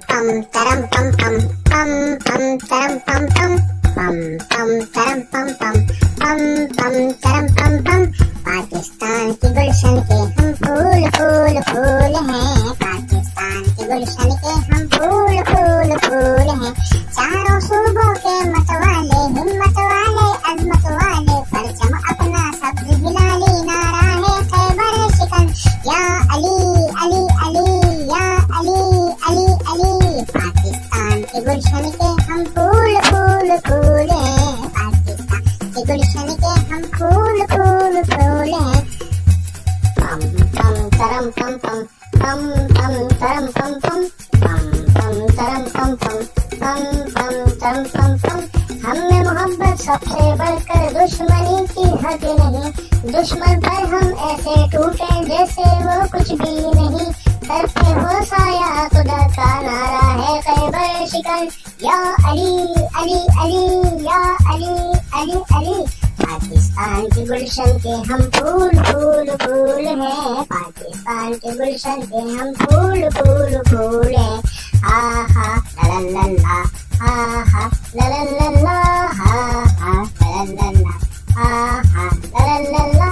pam taram pam pam pam pam taram pam pam pam pam taram pam pam pam pam taram pam pam। Pakistan की गुलशन के हम फूल फूल फूल हैं, पाकिस्तान के गुलशन के हम फूल फूल फूल हैं। चारों सूबों के मतवाले, हिम्मत वाले, अजमत वाले, परचम अपना सब्ज हिलाली, नारा है खैबर शिकन, या अली अली अली, या अली अली अली। पाकिस्तान के गुलशन के हम फूल फूल फूल हैं, पाकिस्तान के गुलशन के हम फूल फूल फूल हैं। पम पम तरम पम पम पम पम तरम पम पम पम पम तरम पम पम पम पम तरम पम पम। हमें मोहब्बत सबसे बढ़कर दुश्मनी की हद नहीं, दुश्मन पर हम ऐसे टूटे जैसे वो कुछ भी नहीं। सर पे हो साया खुदा का नारा है खैबर शिकन, या अली अली अली, या अली अली अली। पाकिस्तान के गुलशन के हम फूल फूल फूल हैं, पाकिस्तान के गुलशन के हम फूल फूल फूल हैं। हा हा ला ला ला, हा हा ला ला ला, हा हा ला ला ला, हा हा ला ला ला।